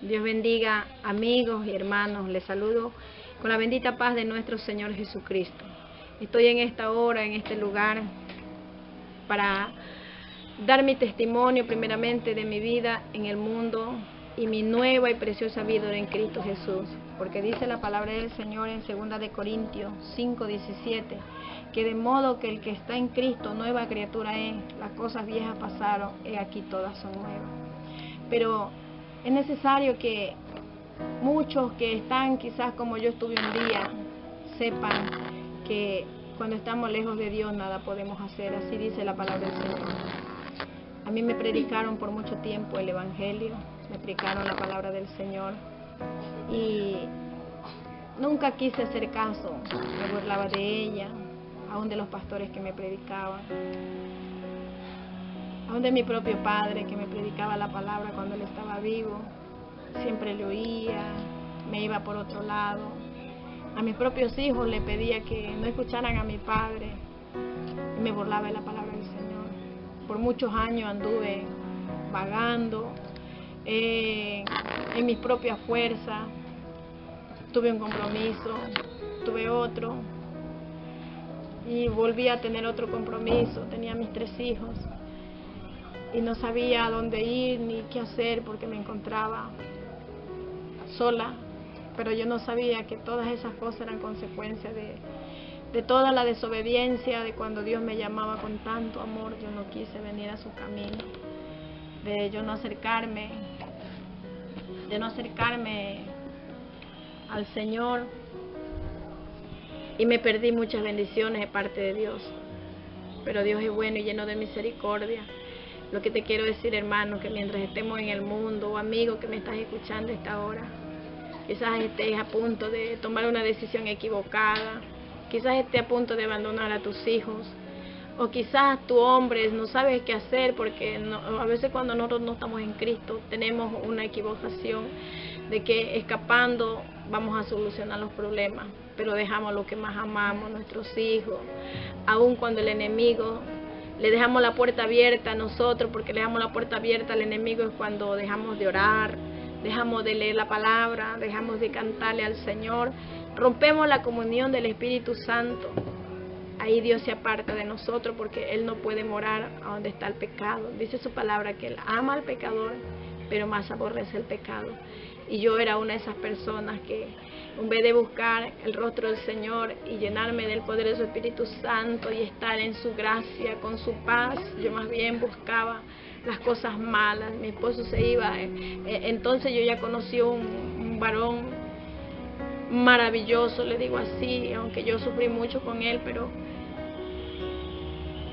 Dios bendiga, amigos y hermanos. Les saludo con la bendita paz de nuestro Señor Jesucristo. Estoy en esta hora, en este lugar, para dar mi testimonio primeramente de mi vida en el mundo y mi nueva y preciosa vida en Cristo Jesús. Porque dice la palabra del Señor en 2 de Corintios 5:17, que de modo que el que está en Cristo, nueva criatura es, las cosas viejas pasaron, y aquí todas son nuevas. Pero es necesario que muchos que están quizás como yo estuve un día, sepan que cuando estamos lejos de Dios nada podemos hacer. Así dice la palabra del Señor. A mí me predicaron por mucho tiempo el Evangelio, me predicaron la palabra del Señor y nunca quise hacer caso. Me burlaba de ella, aún de los pastores que me predicaban, aún de mi propio padre que me predicaba la palabra cuando él estaba vivo. Siempre le oía, me iba por otro lado. A mis propios hijos le pedía que no escucharan a mi padre y me burlaba de la palabra del Señor. Por muchos años anduve vagando en mis propias fuerzas. Tuve un compromiso, tuve otro y volví a tener otro compromiso. Tenía mis 3 hijos y no sabía a dónde ir ni qué hacer porque me encontraba sola, pero yo no sabía que todas esas cosas eran consecuencias de toda la desobediencia, de cuando Dios me llamaba con tanto amor. Yo no quise venir a su camino, de yo no acercarme al Señor, y me perdí muchas bendiciones de parte de Dios. Pero Dios es bueno y lleno de misericordia. Lo que te quiero decir, hermano, que mientras estemos en el mundo, o amigo que me estás escuchando a esta hora, quizás estés a punto de tomar una decisión equivocada, quizás estés a punto de abandonar a tus hijos, o quizás tú, hombre, no sabes qué hacer porque a veces cuando nosotros no estamos en Cristo tenemos una equivocación de que escapando vamos a solucionar los problemas, pero dejamos lo que más amamos, nuestros hijos, aun cuando el enemigo, le dejamos la puerta abierta a nosotros. Porque le dejamos la puerta abierta al enemigo es cuando dejamos de orar, dejamos de leer la palabra, dejamos de cantarle al Señor, rompemos la comunión del Espíritu Santo. Ahí Dios se aparta de nosotros porque Él no puede morar a donde está el pecado. Dice su palabra que Él ama al pecador, pero más aborrece el pecado. Y yo era una de esas personas que, en vez de buscar el rostro del Señor y llenarme del poder de su Espíritu Santo y estar en su gracia, con su paz, yo más bien buscaba las cosas malas. Mi esposo se iba, entonces yo ya conocí un varón maravilloso, le digo así, aunque yo sufrí mucho con él, pero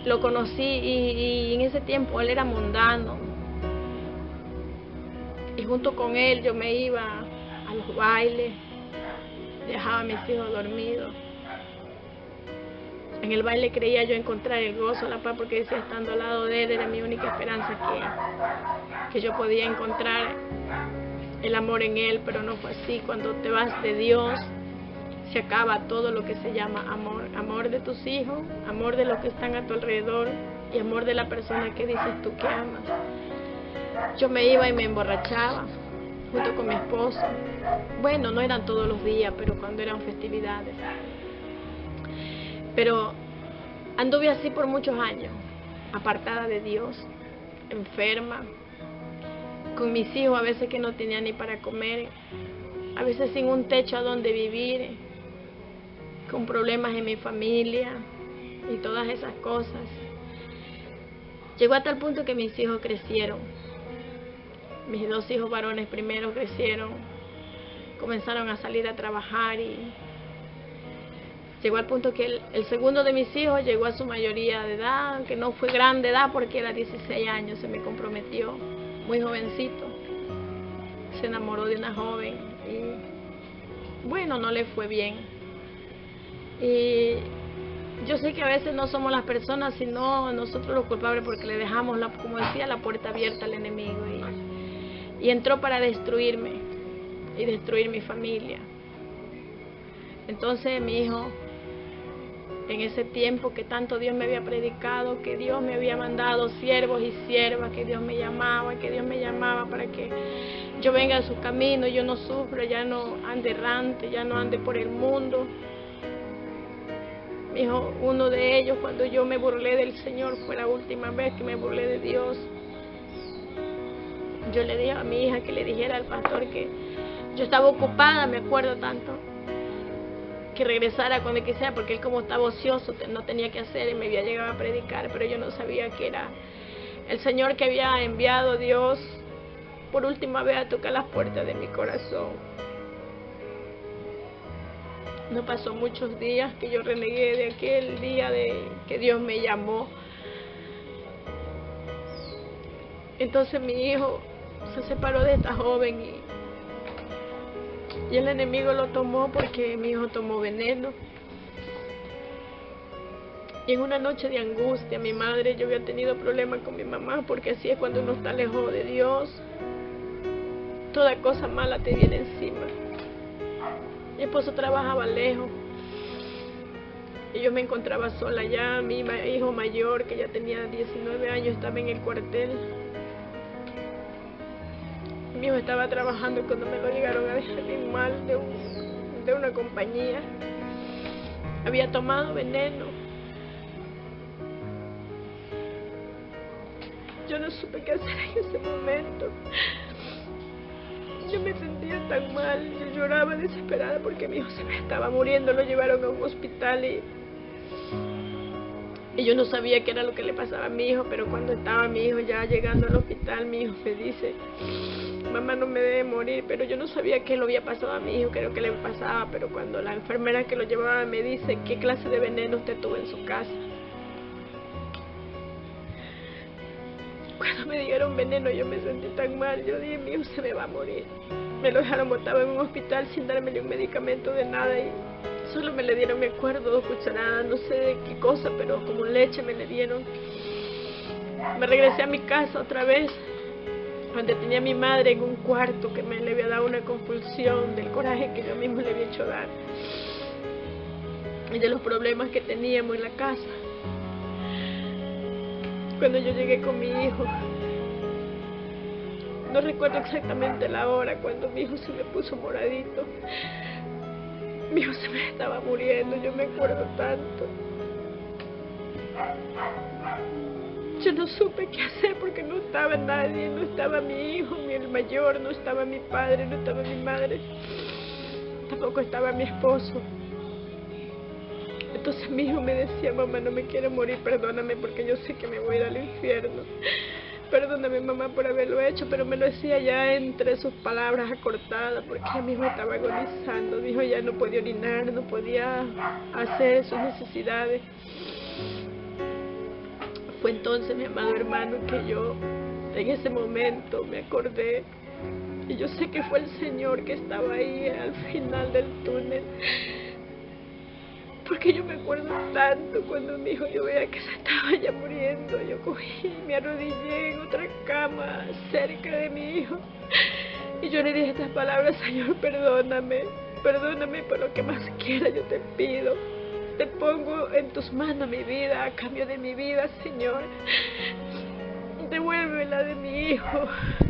lo conocí y en ese tiempo él era mundano. Y junto con él yo me iba a los bailes, dejaba a mis hijos dormidos. En el baile creía yo encontrar el gozo, la paz, porque decía, estando al lado de él era mi única esperanza que yo podía encontrar el amor en él. Pero no fue así. Cuando te vas de Dios, se acaba todo lo que se llama amor. Amor de tus hijos, amor de los que están a tu alrededor y amor de la persona que dices tú que amas. Yo me iba y me emborrachaba junto con mi esposo. Bueno, no eran todos los días, pero cuando eran festividades. Pero anduve así por muchos años, apartada de Dios, enferma, con mis hijos a veces que no tenía ni para comer, a veces sin un techo a donde vivir, con problemas en mi familia y todas esas cosas. Llegó a tal punto que mis hijos crecieron. Mis 2 hijos varones primero crecieron, comenzaron a salir a trabajar y llegó al punto que el segundo de mis hijos llegó a su mayoría de edad, aunque no fue grande edad porque era 16 años, se me comprometió, muy jovencito, se enamoró de una joven y bueno, no le fue bien. Y yo sé que a veces no somos las personas, sino nosotros los culpables, porque le dejamos, como decía, la puerta abierta al enemigo y entró para destruirme y destruir mi familia. Entonces mi hijo en ese tiempo que tanto Dios me había predicado, que Dios me había mandado siervos y siervas, que Dios me llamaba para que yo venga a su camino, yo no sufra, ya no ande errante, ya no ande por el mundo. Dijo uno de ellos, cuando yo me burlé del Señor, fue la última vez que me burlé de Dios. Yo le dije a mi hija que le dijera al pastor que yo estaba ocupada, me acuerdo tanto, que regresara cuando quisiera, porque él como estaba ocioso, no tenía que hacer y me había llegado a predicar, pero yo no sabía que era el Señor que había enviado Dios por última vez a tocar las puertas de mi corazón. No pasó muchos días que yo renegué de aquel día de que Dios me llamó. Entonces mi hijo se separó de esta joven y el enemigo lo tomó porque mi hijo tomó veneno. Y en una noche de angustia, mi madre, yo había tenido problemas con mi mamá, porque así es cuando uno está lejos de Dios. Toda cosa mala te viene encima. Mi esposo trabajaba lejos y yo me encontraba sola ya. Mi hijo mayor, que ya tenía 19 años, estaba en el cuartel. Mi hijo estaba trabajando cuando me lo llegaron a dejar bien mal de una compañía. Había tomado veneno. Yo no supe qué hacer en ese momento. Yo me sentía tan mal, yo lloraba desesperada porque mi hijo se me estaba muriendo. Lo llevaron a un hospital y yo no sabía qué era lo que le pasaba a mi hijo, pero cuando estaba mi hijo ya llegando al hospital, mi hijo me dice: mamá, no me debe morir. Pero yo no sabía qué le había pasado a mi hijo, qué era lo que le pasaba. Pero cuando la enfermera que lo llevaba me dice: ¿qué clase de veneno usted tuvo en su casa? Cuando me dieron veneno yo me sentí tan mal. Yo dije: mi hijo se me va a morir. Me lo dejaron botado en un hospital sin darme un medicamento de nada y solo me le dieron, me acuerdo, 2 cucharadas, no sé de qué cosa, pero como leche me le dieron. Me regresé a mi casa otra vez, donde tenía a mi madre en un cuarto que me le había dado una convulsión del coraje que yo mismo le había hecho dar y de los problemas que teníamos en la casa. Cuando yo llegué con mi hijo, no recuerdo exactamente la hora cuando mi hijo se me puso moradito. Mi hijo se me estaba muriendo, yo me acuerdo tanto. Yo no supe qué hacer porque no estaba nadie, no estaba mi hijo, ni el mayor, no estaba mi padre, no estaba mi madre, tampoco estaba mi esposo. Entonces mi hijo me decía: mamá, no me quiero morir, perdóname porque yo sé que me voy a ir al infierno. Perdóname, mamá, por haberlo hecho, pero me lo decía ya entre sus palabras acortadas, porque mi hijo estaba agonizando. Mi hijo ya no podía orinar, no podía hacer sus necesidades. Fue entonces, mi amado hermano, que yo en ese momento me acordé, y yo sé que fue el Señor que estaba ahí al final del túnel. Porque yo me acuerdo tanto cuando mi hijo, yo veía que se estaba ya muriendo, yo cogí y me arrodillé en otra cama cerca de mi hijo y yo le dije estas palabras: Señor, perdóname, perdóname por lo que más quiera, yo te pido, te pongo en tus manos mi vida, a cambio de mi vida, Señor, devuélvela de mi hijo,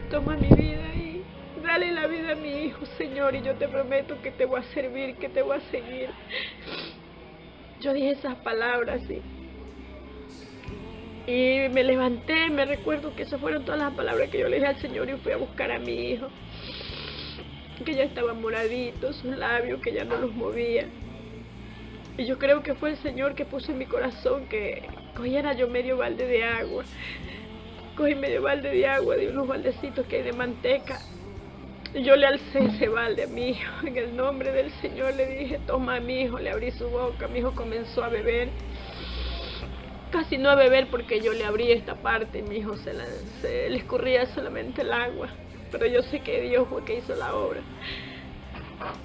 toma mi vida y dale la vida a mi hijo, Señor, y yo te prometo que te voy a servir, que te voy a seguir. Yo dije esas palabras y me levanté. Me recuerdo que esas fueron todas las palabras que yo le dije al Señor, y fui a buscar a mi hijo, que ya estaba moradito, sus labios que ya no los movía. Y yo creo que fue el Señor que puso en mi corazón que cogiera yo medio balde de agua. Cogí medio balde de agua de unos baldecitos que hay de manteca. Yo le alcé ese balde a mi hijo, en el nombre del Señor le dije: toma a mi hijo. Le abrí su boca, mi hijo comenzó a beber, casi no a beber porque yo le abrí esta parte y mi hijo se le escurría solamente el agua, pero yo sé que Dios fue que hizo la obra,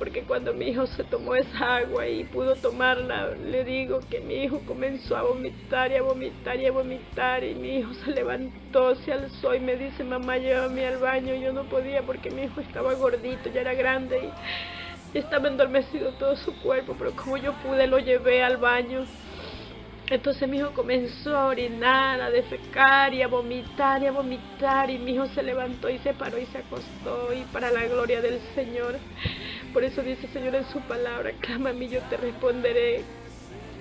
porque cuando mi hijo se tomó esa agua y pudo tomarla, le digo que mi hijo comenzó a vomitar y a vomitar y a vomitar, y mi hijo se levantó, se alzó y me dice: mamá, llévame al baño. Yo no podía porque mi hijo estaba gordito, ya era grande y estaba endormecido todo su cuerpo, pero como yo pude lo llevé al baño. Entonces mi hijo comenzó a orinar, a defecar y a vomitar y mi hijo se levantó y se paró y se acostó, y para la gloria del Señor. Por eso dice el Señor en su palabra: clama a mí, yo te responderé.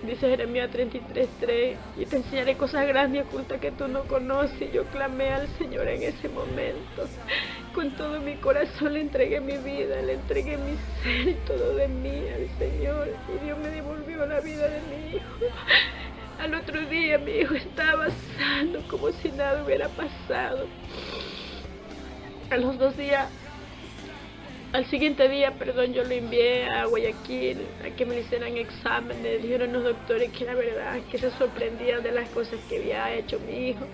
Dice Jeremías 33:3, y te enseñaré cosas grandes y ocultas que tú no conoces. Y yo clamé al Señor en ese momento. Con todo mi corazón le entregué mi vida, le entregué mi ser y todo de mí al Señor. Y Dios me devolvió la vida de mi hijo. Al otro día mi hijo estaba sano, como si nada hubiera pasado. A los 2 días, al siguiente día, yo lo envié a Guayaquil a que me le hicieran exámenes. Dijeron los doctores que la verdad que se sorprendían de las cosas que había hecho mi hijo,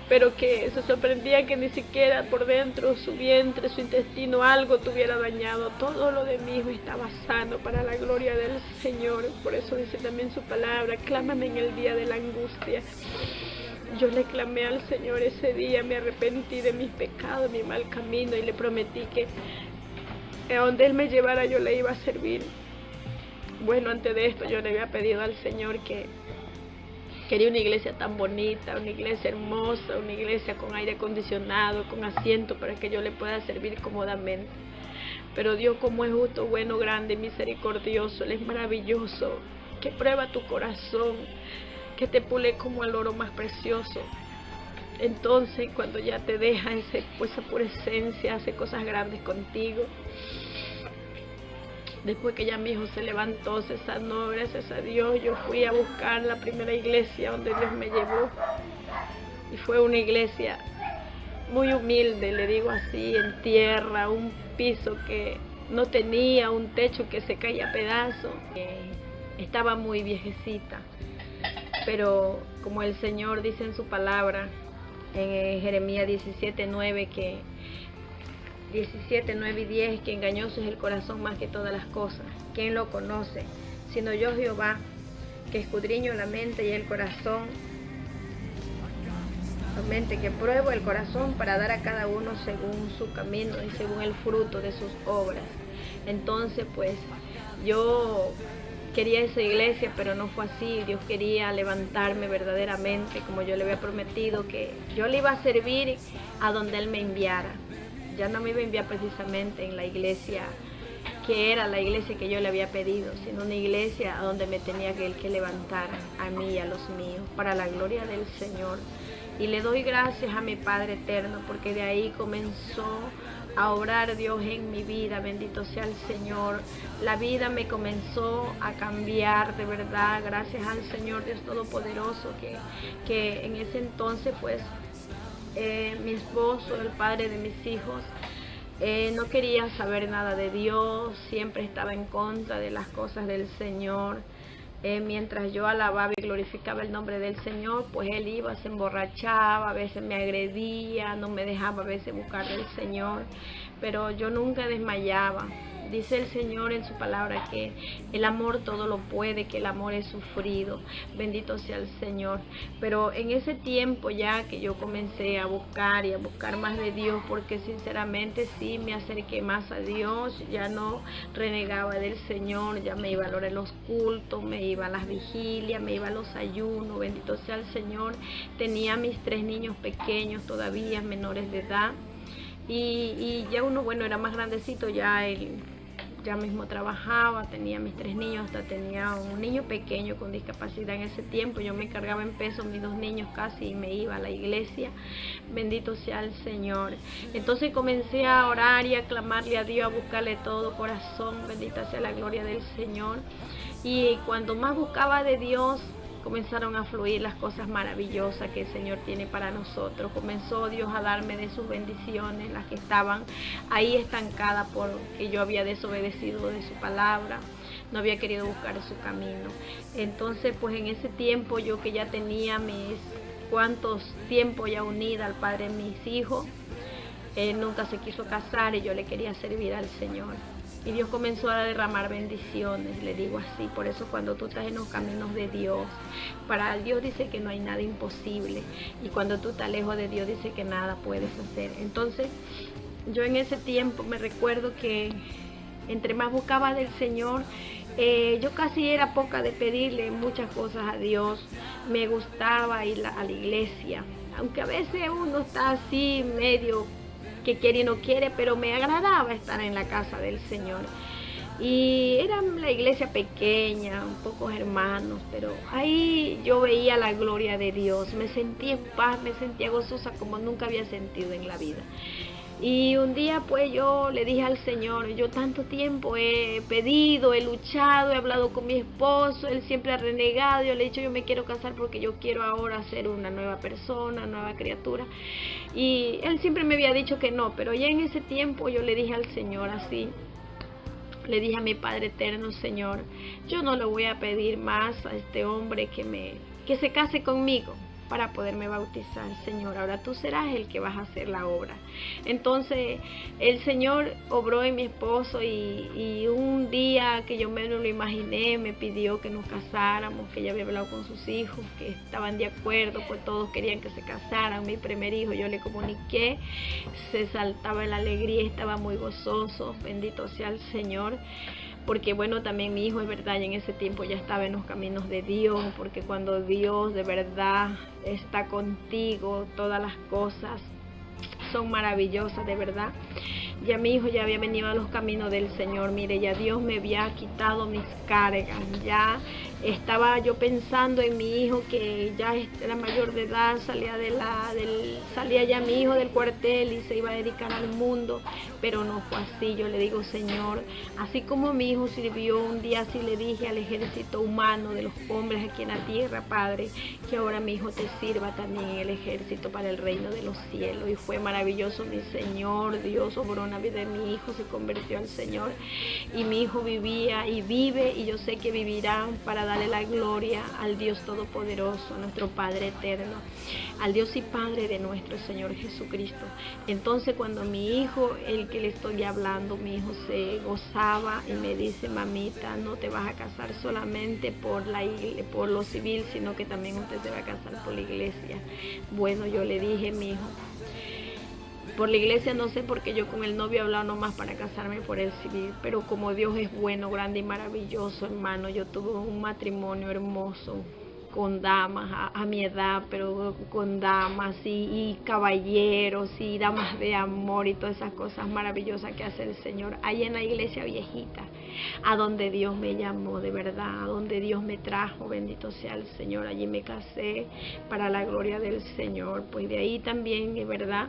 pero que se sorprendían que ni siquiera por dentro, su vientre, su intestino, algo tuviera dañado. Todo lo de mi hijo estaba sano para la gloria del Señor. Por eso dice también su palabra: clámame en el día de la angustia. Yo le clamé al Señor ese día, me arrepentí de mis pecados, mi mal camino, y le prometí que a donde Él me llevara yo le iba a servir. Bueno, antes de esto yo le había pedido al Señor que quería una iglesia tan bonita, una iglesia hermosa, una iglesia con aire acondicionado, con asiento, para que yo le pueda servir cómodamente. Pero Dios, como es justo, bueno, grande, misericordioso, Él es maravilloso, que prueba tu corazón, que te pule como el oro más precioso. Entonces, cuando ya te deja esa pura esencia, hace cosas grandes contigo. Después que ya mi hijo se levantó, se sanó, gracias a Dios, yo fui a buscar la primera iglesia donde Dios me llevó. Y fue una iglesia muy humilde, le digo así, en tierra, un piso que no tenía, un techo que se caía a pedazos. Estaba muy viejecita, pero como el Señor dice en su palabra, en Jeremías 17:9 que 17:9 y 10, que engañoso es el corazón más que todas las cosas. ¿Quién lo conoce? Sino yo, Jehová, que escudriño la mente y el corazón, que pruebo el corazón para dar a cada uno según su camino y según el fruto de sus obras. Entonces, pues, yo quería esa iglesia, pero no fue así. Dios quería levantarme verdaderamente, como yo le había prometido, que yo le iba a servir a donde Él me enviara. Ya no me iba a enviar precisamente en la iglesia que era la iglesia que yo le había pedido, sino una iglesia a donde me tenía que Él que levantar a mí y a los míos, para la gloria del Señor. Y le doy gracias a mi Padre eterno, porque de ahí comenzó a obrar Dios en mi vida. Bendito sea el Señor. La vida me comenzó a cambiar, de verdad, gracias al Señor Dios Todopoderoso, que en ese entonces, pues, mi esposo, el padre de mis hijos, no quería saber nada de Dios, siempre estaba en contra de las cosas del Señor. Mientras yo alababa y glorificaba el nombre del Señor, pues él iba, se emborrachaba, a veces me agredía, no me dejaba a veces buscar del Señor, pero yo nunca desmayaba. Dice el Señor en su palabra que el amor todo lo puede, que el amor es sufrido. Bendito sea el Señor. Pero en ese tiempo ya que yo comencé a buscar y a buscar más de Dios, porque sinceramente sí me acerqué más a Dios, ya no renegaba del Señor, ya me iba a la hora de los cultos, me iba a las vigilias, me iba a los ayunos. Bendito sea el Señor. Tenía mis 3 niños pequeños todavía, menores de edad. Y ya uno, bueno, era más grandecito, ya él ya mismo trabajaba, tenía mis 3 niños, hasta tenía un niño pequeño con discapacidad en ese tiempo. Yo me cargaba en peso mis 2 niños casi y me iba a la iglesia. Bendito sea el Señor. Entonces comencé a orar y a clamarle a Dios, a buscarle todo corazón. Bendita sea la gloria del Señor. Y cuando más buscaba de Dios, comenzaron a fluir las cosas maravillosas que el Señor tiene para nosotros. Comenzó Dios a darme de sus bendiciones, las que estaban ahí estancadas porque yo había desobedecido de su palabra, no había querido buscar su camino. Entonces, pues en ese tiempo, yo que ya tenía mis cuantos tiempos ya unida al padre de mis hijos, él nunca se quiso casar y yo le quería servir al Señor. Y Dios comenzó a derramar bendiciones, le digo así. Por eso cuando tú estás en los caminos de Dios, para Dios dice que no hay nada imposible. Y cuando tú estás lejos de Dios, dice que nada puedes hacer. Entonces, yo en ese tiempo me recuerdo que Entre más buscaba del Señor, yo casi era poca de pedirle muchas cosas a Dios. Me gustaba ir a la iglesia, aunque a veces uno está así medio que quiere y no quiere, pero me agradaba estar en la casa del Señor. Y era la iglesia pequeña, pocos hermanos, pero ahí yo veía la gloria de Dios. Me sentía en paz, me sentía gozosa como nunca había sentido en la vida. Y un día pues yo le dije al Señor, yo tanto tiempo he pedido, he luchado, he hablado con mi esposo, él siempre ha renegado, yo le he dicho yo me quiero casar porque yo quiero ahora ser una nueva persona, nueva criatura. Y él siempre me había dicho que no, pero ya en ese tiempo yo le dije al Señor así, le dije a mi Padre eterno, Señor, yo no le voy a pedir más a este hombre que se case conmigo para poderme bautizar, Señor. Ahora tú serás el que vas a hacer la obra. Entonces el Señor obró en mi esposo y un día que yo menos lo imaginé, me pidió que nos casáramos, que ella había hablado con sus hijos, que estaban de acuerdo, pues todos querían que se casaran. Mi primer hijo, yo le comuniqué, se saltaba en la alegría, estaba muy gozoso, bendito sea el Señor. Porque bueno, también mi hijo es verdad, y en ese tiempo ya estaba en los caminos de Dios, porque cuando Dios de verdad está contigo, todas las cosas son maravillosas, de verdad. Ya mi hijo ya había venido a los caminos del Señor, mire, ya Dios me había quitado mis cargas, ya estaba yo pensando en mi hijo que ya era mayor de edad, salía ya mi hijo del cuartel y se iba a dedicar al mundo, pero no fue así. Yo le digo, Señor, así como mi hijo sirvió un día, así le dije al ejército humano de los hombres aquí en la tierra, Padre, que ahora mi hijo te sirva también en el ejército para el reino de los cielos. Y fue maravilloso, mi Señor, Dios obró en la vida de mi hijo, se convirtió al Señor y mi hijo vivía y vive, y yo sé que vivirá para darle la gloria al Dios Todopoderoso, nuestro Padre eterno, al Dios y Padre de nuestro Señor Jesucristo. Entonces cuando mi hijo, el que le estoy hablando, mi hijo se gozaba y me dice, mamita, no te vas a casar solamente por lo civil, sino que también usted se va a casar por la iglesia. Bueno, yo le dije, mi hijo, por la iglesia no sé, porque yo con el novio he hablado nomás para casarme por el civil, pero como Dios es bueno, grande y maravilloso, hermano, yo tuve un matrimonio hermoso con damas a mi edad, pero con damas y caballeros y damas de amor y todas esas cosas maravillosas que hace el Señor ahí en la iglesia viejita, a donde Dios me llamó, de verdad, a donde Dios me trajo, bendito sea el Señor. Allí me casé para la gloria del Señor. Pues de ahí también, es verdad,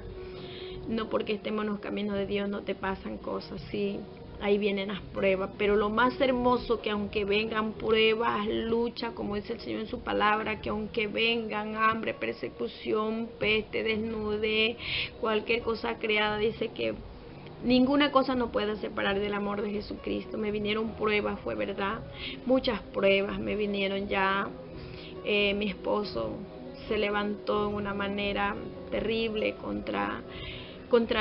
no porque estemos en los caminos de Dios no te pasan cosas, sí, ahí vienen las pruebas, pero lo más hermoso, que aunque vengan pruebas, lucha, como dice el Señor en su palabra, que aunque vengan hambre, persecución, peste, desnudez, cualquier cosa creada, dice que ninguna cosa nos puede separar del amor de Jesucristo. Me vinieron pruebas, fue verdad, muchas pruebas me vinieron ya. Mi esposo se levantó de una manera terrible contra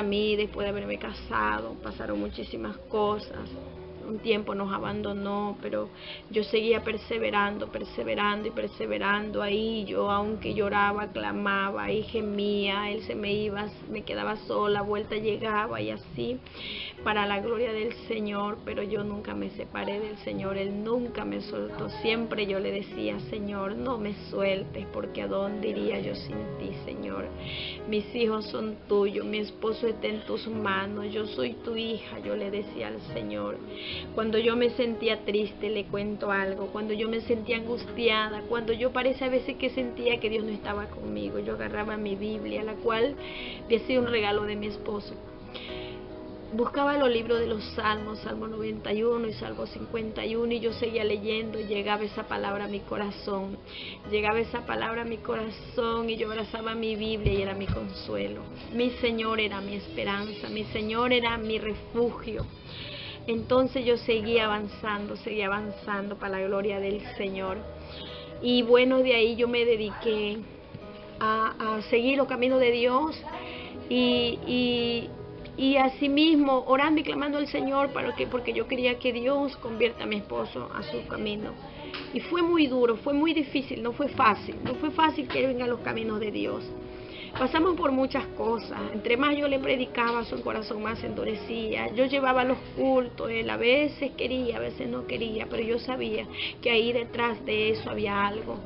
mí después de haberme casado. Pasaron muchísimas cosas. Un tiempo nos abandonó, pero yo seguía perseverando y perseverando ahí. Yo, aunque lloraba, clamaba y gemía, él se me iba, me quedaba sola, vuelta llegaba, y así, para la gloria del Señor. Pero yo nunca me separé del Señor, él nunca me soltó. Siempre yo le decía, Señor, no me sueltes, porque ¿a dónde iría yo sin ti, Señor? Mis hijos son tuyos, mi esposo está en tus manos, yo soy tu hija, yo le decía al Señor. Cuando yo me sentía triste, le cuento algo, cuando yo me sentía angustiada, cuando yo parece a veces que sentía que Dios no estaba conmigo, yo agarraba mi Biblia, la cual había sido un regalo de mi esposo. Buscaba los libros de los Salmos, Salmo 91 y Salmo 51, y yo seguía leyendo, y llegaba esa palabra a mi corazón, y yo abrazaba mi Biblia y era mi consuelo. Mi Señor era mi esperanza, mi Señor era mi refugio. Entonces yo seguía avanzando para la gloria del Señor. Y bueno, de ahí yo me dediqué a seguir los caminos de Dios y asimismo orando y clamando al Señor porque yo quería que Dios convierta a mi esposo a su camino. Y fue muy duro, fue muy difícil, no fue fácil que él venga a los caminos de Dios. Pasamos por muchas cosas. Entre más yo le predicaba, su corazón más se endurecía. Yo llevaba los cultos, él a veces quería, a veces no quería, pero yo sabía que ahí detrás de eso había algo,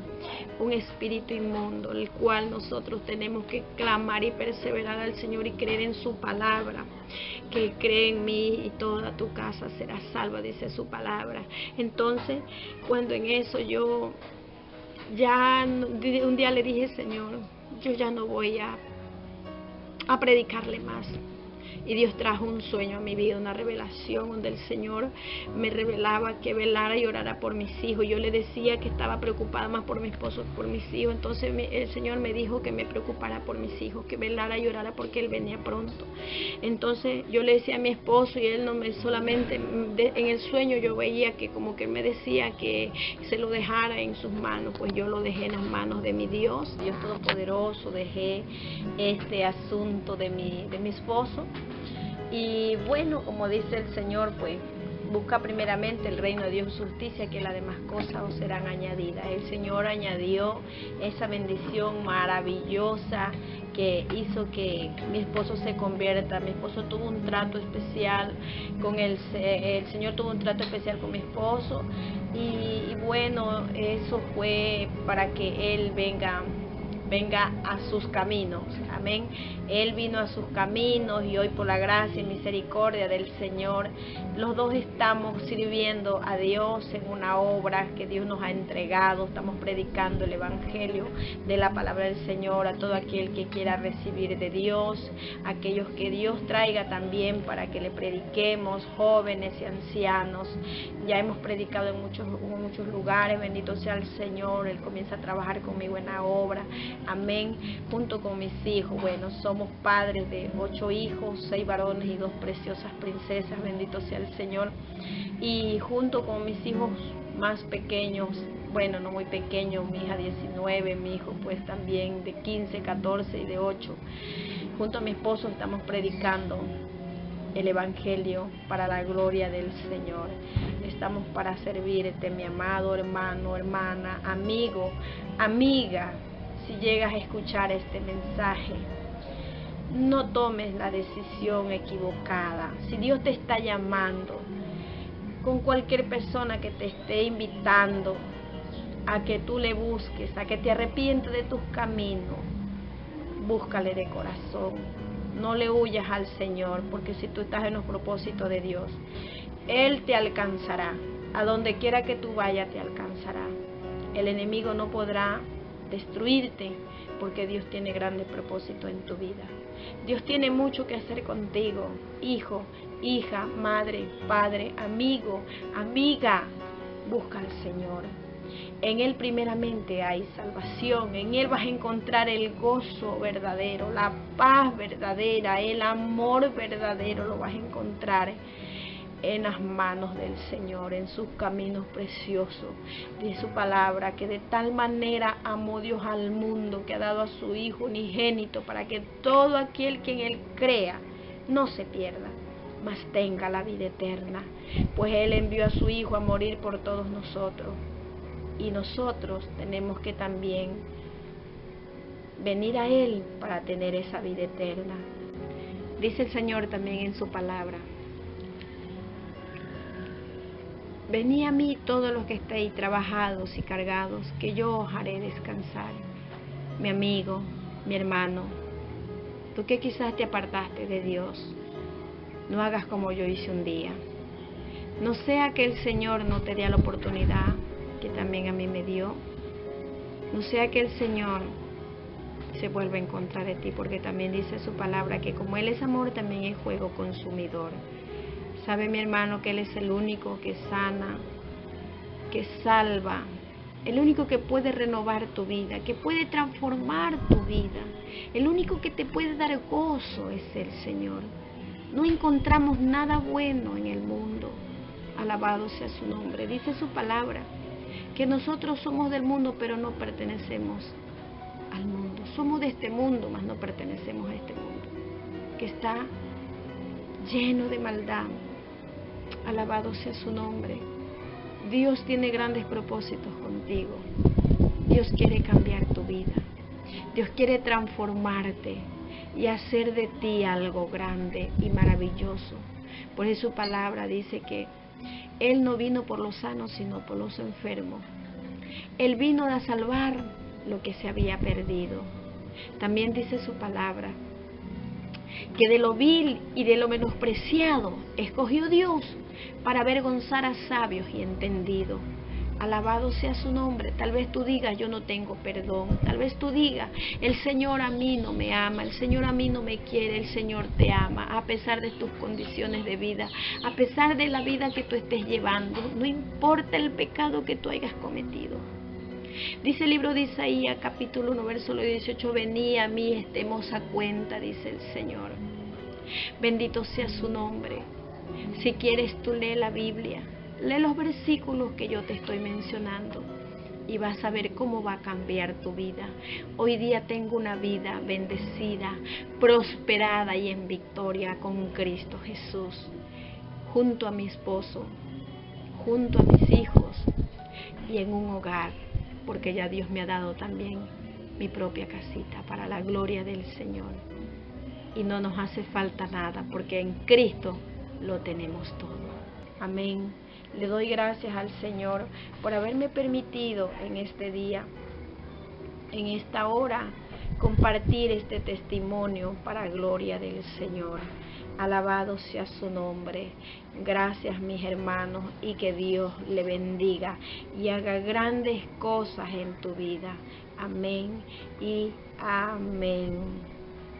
un espíritu inmundo, el cual nosotros tenemos que clamar y perseverar al Señor y creer en su palabra, que cree en mí y toda tu casa será salva, dice su palabra. Entonces, cuando en eso yo ya un día le dije, Señor, yo ya no voy a predicarle más. Y Dios trajo un sueño a mi vida, una revelación donde el Señor me revelaba que velara y orara por mis hijos. Yo le decía que estaba preocupada más por mi esposo que por mis hijos. Entonces el Señor me dijo que me preocupara por mis hijos, que velara y orara porque Él venía pronto. Entonces yo le decía a mi esposo y él no me solamente, en el sueño yo veía que como que Él me decía que se lo dejara en sus manos. Pues yo lo dejé en las manos de mi Dios Todopoderoso, dejé este asunto de mi esposo. Y bueno, como dice el Señor, pues busca primeramente el reino de Dios y su justicia, que las demás cosas os serán añadidas. El Señor añadió esa bendición maravillosa que hizo que mi esposo se convierta. Mi esposo tuvo un trato especial con el Señor tuvo un trato especial con mi esposo y bueno, eso fue para que él venga a sus caminos, amén. Él vino a sus caminos y hoy por la gracia y misericordia del Señor, los dos estamos sirviendo a Dios en una obra que Dios nos ha entregado. Estamos predicando el Evangelio de la palabra del Señor a todo aquel que quiera recibir de Dios, aquellos que Dios traiga también para que le prediquemos, jóvenes y ancianos. Ya hemos predicado en muchos lugares, bendito sea el Señor. Él comienza a trabajar conmigo en la obra. Amén, junto con mis hijos. Bueno, somos padres de 8 hijos, 6 varones y 2 preciosas princesas, bendito sea el Señor. Y junto con mis hijos más pequeños, bueno, no muy pequeños, mi hija 19, mi hijo pues también de 15, 14 y de 8, junto a mi esposo estamos predicando el Evangelio para la gloria del Señor. Estamos para servirte, mi amado hermano, hermana, amigo, amiga. Si llegas a escuchar este mensaje, no tomes la decisión equivocada. Si Dios te está llamando, con cualquier persona que te esté invitando a que tú le busques, a que te arrepientes de tus caminos, búscale de corazón. No le huyas al Señor, porque si tú estás en los propósitos de Dios, Él te alcanzará. A donde quiera que tú vayas, te alcanzará. El enemigo no podrá destruirte, porque Dios tiene grandes propósitos en tu vida. Dios tiene mucho que hacer contigo, hijo, hija, madre, padre, amigo, amiga. Busca al Señor. En Él primeramente hay salvación. En Él vas a encontrar el gozo verdadero, la paz verdadera, el amor verdadero lo vas a encontrar en las manos del Señor, en sus caminos preciosos. De su palabra, que de tal manera amó Dios al mundo, que ha dado a su Hijo unigénito, para que todo aquel que en Él crea no se pierda, mas tenga la vida eterna. Pues Él envió a su Hijo a morir por todos nosotros, y nosotros tenemos que también venir a Él para tener esa vida eterna. Dice el Señor también en su palabra: venid a mí todos los que estéis trabajados y cargados, que yo os haré descansar. Mi amigo, mi hermano, tú que quizás te apartaste de Dios, no hagas como yo hice un día. No sea que el Señor no te dé la oportunidad que también a mí me dio. No sea que el Señor se vuelva en contra de ti, porque también dice su palabra que como Él es amor, también es fuego consumidor. Sabe, mi hermano, que Él es el único que sana, que salva, el único que puede renovar tu vida, que puede transformar tu vida. El único que te puede dar gozo es el Señor. No encontramos nada bueno en el mundo. Alabado sea su nombre. Dice su palabra que nosotros somos del mundo, pero no pertenecemos al mundo. Somos de este mundo, mas no pertenecemos a este mundo, que está lleno de maldad. Alabado sea su nombre. Dios tiene grandes propósitos contigo. Dios quiere cambiar tu vida. Dios quiere transformarte y hacer de ti algo grande y maravilloso. Por eso su palabra dice que Él no vino por los sanos, sino por los enfermos. Él vino a salvar lo que se había perdido. También dice su palabra que de lo vil y de lo menospreciado escogió Dios para avergonzar a sabios y entendidos. Alabado sea su nombre. Tal vez tú digas, yo no tengo perdón. Tal vez tú digas, el Señor a mí no me ama, el Señor a mí no me quiere. El Señor te ama a pesar de tus condiciones de vida, a pesar de la vida que tú estés llevando. No importa el pecado que tú hayas cometido. Dice el libro de Isaías, capítulo 1, versículo 18, venid a mí, estemos a cuenta, dice el Señor. Bendito sea su nombre. Si quieres, tú lee la Biblia. Lee los versículos que yo te estoy mencionando y vas a ver cómo va a cambiar tu vida. Hoy día tengo una vida bendecida, prosperada y en victoria con Cristo Jesús, junto a mi esposo, junto a mis hijos y en un hogar, porque ya Dios me ha dado también mi propia casita para la gloria del Señor. Y no nos hace falta nada, porque en Cristo lo tenemos todo. Amén. Le doy gracias al Señor por haberme permitido en este día, en esta hora, compartir este testimonio para gloria del Señor. Alabado sea su nombre. Gracias, mis hermanos, y que Dios le bendiga y haga grandes cosas en tu vida. Amén y amén.